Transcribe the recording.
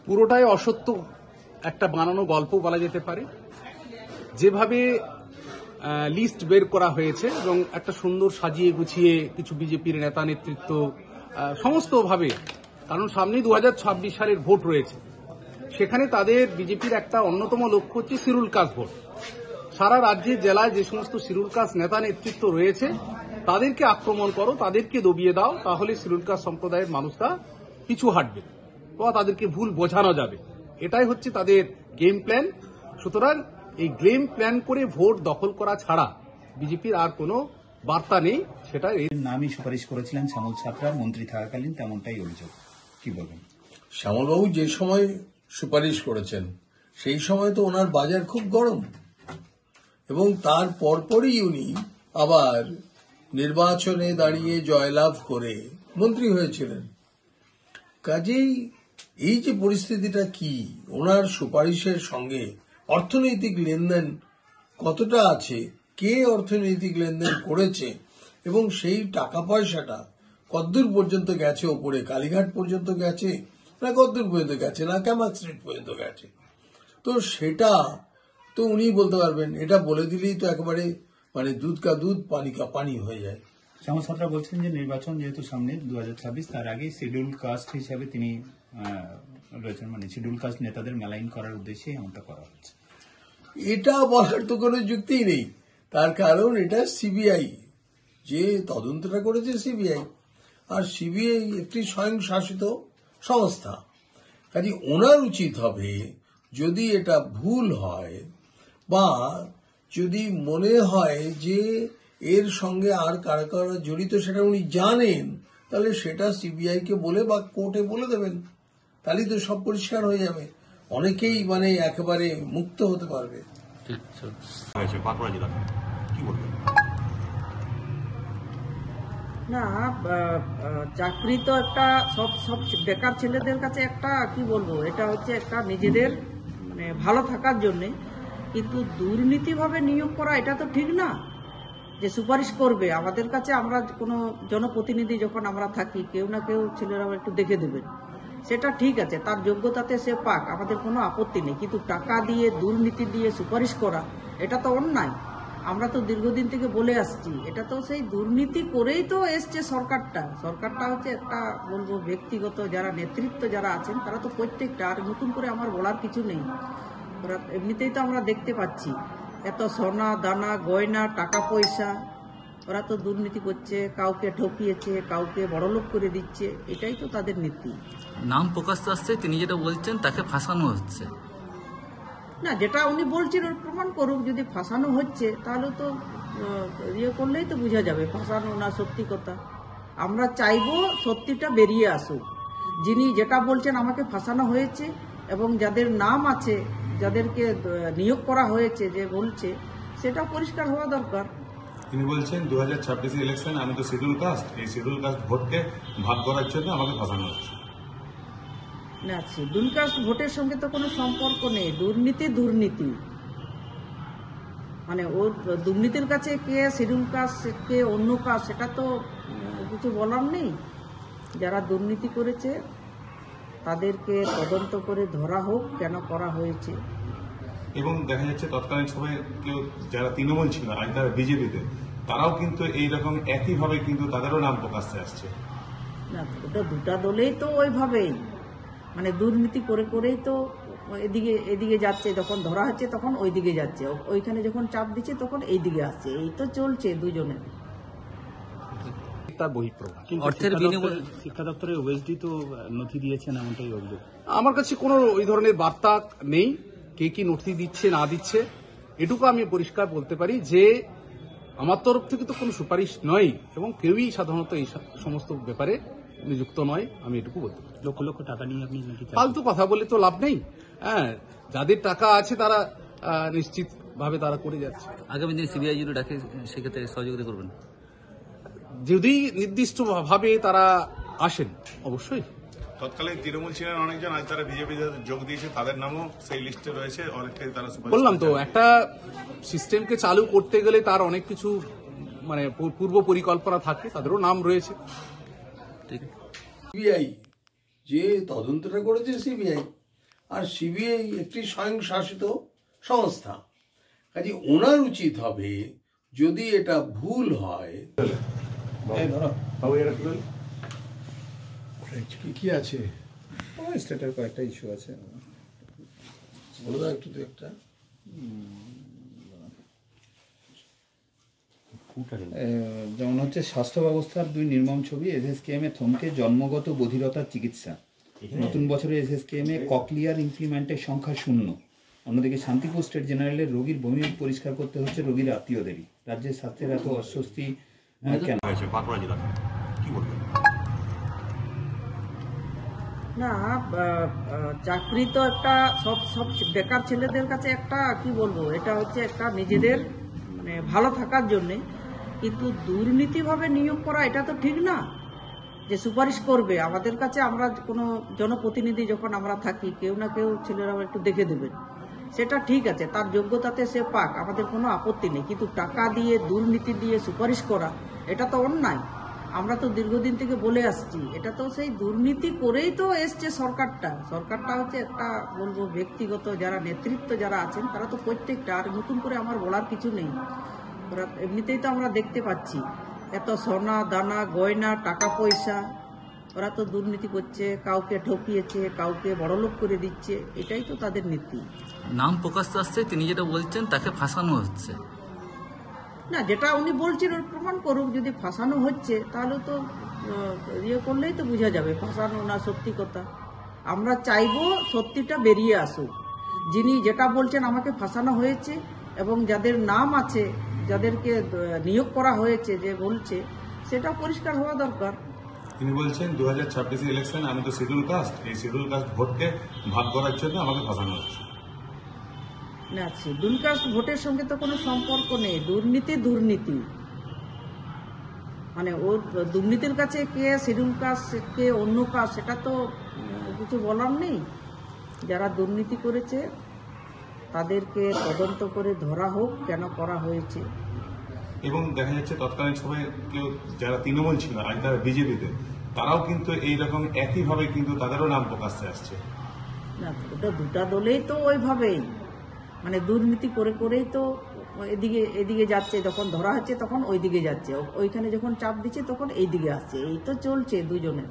পুরোটাই অসত্য একটা বানানো গল্প বলা যেতে পারে। যেভাবে লিস্ট বের করা হয়েছে এবং একটা সুন্দর সাজিয়ে গুছিয়ে কিছু বিজেপির নেতা নেতৃত্ব সমস্তভাবে, কারণ সামনেই 2026 সালের ভোট রয়েছে, সেখানে তাদের বিজেপির একটা অন্যতম লক্ষ্য হচ্ছে শিডিউল কাস্ট ভোট। সারা রাজ্যের জেলায় যে সমস্ত শিডিউল কাস্ট নেতা নেতৃত্ব রয়েছে তাদেরকে আক্রমণ করো, তাদেরকে দবিয়ে দাও, তাহলে শিডিউল কাস্ট সম্প্রদায়ের মানুষরা পিছু হাঁটবে বা তাদেরকে ভুল বোঝানো যাবে। এটাই হচ্ছে তাদের গেম প্ল্যান। সুতরাং এই গেম প্ল্যান করে ভোট দখল করা ছাড়া বিজেপির আর কোনো বার্তা নেই। সেটা নামই সুপারিশ করেছিলেন শ্যামল ছাত্রা মন্ত্রী থাকাকালীন, তেমনটাই অভিযোগ। কি বলবেন? শ্যামলবাবু যে সময় সুপারিশ করেছেন সেই সময় তো ওনার বাজার খুব গরম, এবং তার পরপরই উনি আবার নির্বাচনে দাঁড়িয়ে জয়লাভ করে মন্ত্রী হয়েছিলেন। কাজেই এই যে পরিস্থিতিটা, কি ওনার সুপারিশের সঙ্গে অর্থনৈতিক লেনদেন কতটা আছে, কে অর্থনৈতিক লেনদেন করেছে এবং সেই টাকা পয়সাটা কতদূর পর্যন্ত গেছে, ওপরে কালীঘাট পর্যন্ত গেছে না কতদূর পর্যন্ত গেছে, না ক্যামাক স্ট্রিট পর্যন্ত গেছে, তো সেটা তো উনি বলতে পারবেন। এটা বলে দিলেই তো একেবারে মানে দুধ কা দুধ পানি কা পানি হয়ে যায়। শ্যামল ছাত্রা বলছেন যে নির্বাচন যেহেতু সামনে 2026, তার আগে শিডিউল কাস্ট হিসাবে তিনি রয়েছেন, মানে শিডিউল কাস্ট নেতাদের মেলাইন করার উদ্দেশ্যে এমনটা করা হচ্ছে। এটা বলার তো কোনো যুক্তিই নেই, তার কারণ এটা সিবিআই, যে তদন্তটা করেছে সিবিআই, আর সিবিআই একটি স্বয়ংশাসিত সংস্থা। কাজে ওনার উচিত হবে, যদি এটা ভুল হয় বা যদি মনে হয় যে এর সঙ্গে আর কারা কারা জড়িত সেটা উনি জানেন, তাহলে সেটা সিবিআই কে বলে বা কোর্টে বলে দেবেন, তাহলেই তো সব পরিষ্কার হয়ে যাবে, অনেকেই মানে একেবারে মুক্ত হতে পারবে। না, চাকরি তো একটা সব সব বেকার ছেলেদের কাছে একটা কি বলবো, এটা হচ্ছে একটা নিজেদের মানে ভালো থাকার জন্য, কিন্তু দুর্নীতিভাবে নিয়োগ করা এটা তো ঠিক না। যে সুপারিশ করবে আমাদের কাছে, আমরা কোনো জনপ্রতিনিধি যখন আমরা থাকি, কেউ না কেউ ছেলেরা একটু দেখে দেবেন, সেটা ঠিক আছে, তার যোগ্যতাতে সে পাক, আমাদের কোনো আপত্তি নেই। কিন্তু টাকা দিয়ে দুর্নীতি দিয়ে সুপারিশ করা এটা তো অন্যায়। আমরা তো দীর্ঘদিন থেকে বলে আসছি, এটা তো সেই দুর্নীতি করেই তো এসছে সরকারটা হচ্ছে একটা বলবো ব্যক্তিগত যারা নেতৃত্ব যারা আছেন তারা তো প্রত্যেকটা, আর নতুন করে আমার বলার কিছু নেই। ওরা এমনিতেই তো আমরা দেখতে পাচ্ছি এত সোনা দানা গয়না টাকা পয়সা, ওরা তো দুর্নীতি করছে, কাউকে ঠকিয়েছে, কাউকে বড়লোক করে দিচ্ছে, এটাই তো তাদের নীতি। নাম প্রকাশ আসছে, তিনি যেটা বলছেন তাকে ফাঁসানো হচ্ছে না, যেটা উনি বলছেন ওর প্রমাণ করুক। যদি ফাঁসানো হচ্ছে তাহলে তো ইয়ে করলেই তো বোঝা যাবে ফাঁসানো না সত্যি কথা। আমরা চাইবো সত্যিটা বেরিয়ে আসুক। যিনি যেটা বলছেন আমাকে ফাঁসানো হয়েছে, এবং যাদের নাম আছে, যাদেরকে নিয়োগ করা হয়েছে, যে বলছে সেটা পরিষ্কার হওয়া দরকার। তিনি বলছেন 2026 ইলেকশন আমি তো শিডিউল কাস্ট, এই শিডিউল কাস্ট ভোটকে ভাগ করার জন্য আমাকে ফাঁসানো হচ্ছে। না, শিডিউল কাস্ট ভোটের সঙ্গে তো কোনো সম্পর্ক নেই। দুর্নীতি মানে ও দুর্নীতির কাছে কে শিডিউল কাস্ট কে অন্য কাস্ট সেটা তো কিছু বলার নেই। যারা দুর্নীতি করেছে তাদেরকে তদন্ত করে ধরা হোক, কেন করা হয়েছে। এবং দেখা যাচ্ছে তৎকালীন সময়ে কেউ যারা তৃণমূল ছিল আজ তারা বিজেপিতে, তারাও কিন্তু এইরকম একইভাবে কিন্তু তাদেরও নাম প্রকাশ্যে আসছে। না, ওটা দুটা দলেই তো ওইভাবেই মানে দুর্নীতি করে করেই তো এদিকে যাচ্ছে, যখন ধরা হচ্ছে তখন ওই দিকে যাচ্ছে, ওইখানে যখন চাপ দিচ্ছে তখন এই দিকে আসছে, এই তো চলছে দুজনের। তার বহিঃপ্রকাশ। অর্থের বিনিময়ে শিক্ষা দপ্তরের ওএসডি তো নথি দিয়েছেন, এমনটাই অভিযোগ। আমার কাছে কোনো ওই ধরনের বার্তা নেই, কে কি নথি দিচ্ছে না দিচ্ছে। এটুকু আমি পরিষ্কার বলতে পারি যে আমার তরফ থেকে তো কোনো সুপারিশ নয়, এবং কেউই সাধারণত এই সমস্ত ব্যাপারে নিযুক্ত নয়, আমি এটুকু বলতে পারি। লক্ষ লক্ষ টাকা নিয়ে আপনি নাকি ফালতু কথা বলে তো লাভ নেই। হ্যাঁ, যাদের টাকা আছে তারা নিশ্চিত ভাবে তারা করে যাচ্ছে। আগামী দিনে সিবিআই যদি ডাকে সেক্ষেত্রে সহযোগিতা করবেন? যদি নির্দিষ্ট ভাবে তারা আসেন অবশ্যই। তৎকালীন তৃণমূল ছিলেন অনেকজন, আজ তারা বিজেপিতে যোগ দিয়েছে, তাদের নামও সেই লিস্টে রয়েছে, অনেকটাই তারা বললাম তো, একটা সিস্টেমকে চালু করতে গেলে তার অনেক কিছু মানে পূর্ব পরিকল্পনা থাকে, তাদেরও নাম রয়েছে। সিবিআই যে তদন্তটা করেছে সিবিআই, আর সিবিআই একটি স্বয়ংশাসিত সংস্থা। কাজে ওনার উচিত হবে, যদি এটা ভুল হয়, কি আছে স্টেটের কয়েকটা ইস্যু আছে, বলো না একটু, একটা যেমন হচ্ছে স্বাস্থ্য ব্যবস্থার 2 নির্মম ছবি। এসএসকেএম এ থমকে জন্মগত বধিরতার চিকিৎসা। নতুন বছরে এসএসকেএম এ ককলিয়ার ইমপ্লিমেন্টের সংখ্যা 0। অন্যদিকে শান্তিপুর স্টেট জেনারেলের রোগীর বমি পরিষ্কার করতে হচ্ছে রোগীর আত্মীয়দেরই। রাজ্যের স্বাস্থ্যের এত অস্বস্তি কেন? না, চাকরি তো একটা সব বেকার ছেলেদের কাছে একটা কি বলবো, এটা হচ্ছে একটা নিজেদের মানে ভালো থাকার জন্যে, কিন্তু দুর্নীতিভাবে নিয়োগ করা এটা তো ঠিক না। যে সুপারিশ করবে আমাদের কাছে, আমরা কোনো জনপ্রতিনিধি যখন আমরা থাকি, কেউ না কেউ ছেলেরা একটু দেখে দেবেন, সেটা ঠিক আছে, তার যোগ্যতাতে সে পাক, আমাদের কোনো আপত্তি নেই। কিন্তু টাকা দিয়ে, দুর্নীতি দিয়ে সুপারিশ করা, এটা তো অন্যায়। আমরা তো দীর্ঘদিন থেকে বলে আসছি, এটা তো সেই দুর্নীতি করেই তো এসছে সরকারটা হচ্ছে একটা বলবো ব্যক্তিগত যারা নেতৃত্ব যারা আছেন, তারা তো প্রত্যেকটা, আর নতুন করে আমার বলার কিছু নেই। ওরা এমনিতেই তো আমরা দেখতে পাচ্ছি এত সোনা দানা গয়না টাকা পয়সা, ওরা তো দুর্নীতি করছে, কাউকে ঠকিয়েছে, কাউকে বড়লোক করে দিচ্ছে, এটাই তো তাদের নীতি। নাম প্রকাশ আসছে, তিনি যেটা বলছেন তাকে ফাঁসানো হচ্ছে। না, যেটা উনি বলছেন ওর প্রমাণ করুক। যদি ফাঁসানো হচ্ছে তাহলে তো ইয়ে করলেই তো বোঝা যাবে ফাঁসানো না সত্যি কথা। আমরা চাইবো সত্যিটা বেরিয়ে আসুক। যিনি যেটা বলছেন আমাকে ফাঁসানো হয়েছে, এবং যাদের নাম আছে, যাদেরকে নিয়োগ করা হয়েছে, যে বলছে, সেটা পরিষ্কার হওয়া দরকার। তিনি বলছেন 2026 ইলেকশন আমি তো শিডিউল কাস্ট, এই শিডিউল কাস্ট ভোটকে ভাগ করার জন্য আমাকে ফাঁসানো হচ্ছে। না, শিডিউল কাস্ট ভোটের সঙ্গে তো কোনো সম্পর্ক নেই। দুর্নীতি মানে ও দুর্নীতির কাছে কে শিডিউল কাস্ট কে অন্য কাস্ট, সেটা তো কিছু বলার নেই। যারা দুর্নীতি করেছে তাদেরকে তদন্ত করে ধরা হোক, কেন করা হয়েছে। এবং দেখা যাচ্ছে তৎকালীন সময়ে কেউ যারা তৃণমূল ছিল, আজ তারা বিজেপিতে, তারাও কিন্তু এইরকম একইভাবে কিন্তু তাদেরও নাম প্রকাশ্যে আসছে। না, ওটা দুটা দলেই তো ওইভাবেই মানে দুর্নীতি করেই তো এদিকে যাচ্ছে, যখন ধরা হচ্ছে তখন ওইদিকে যাচ্ছে, ওইখানে যখন চাপ দিচ্ছে তখন এইদিকে আসছে, এই তো চলছে দুজনের।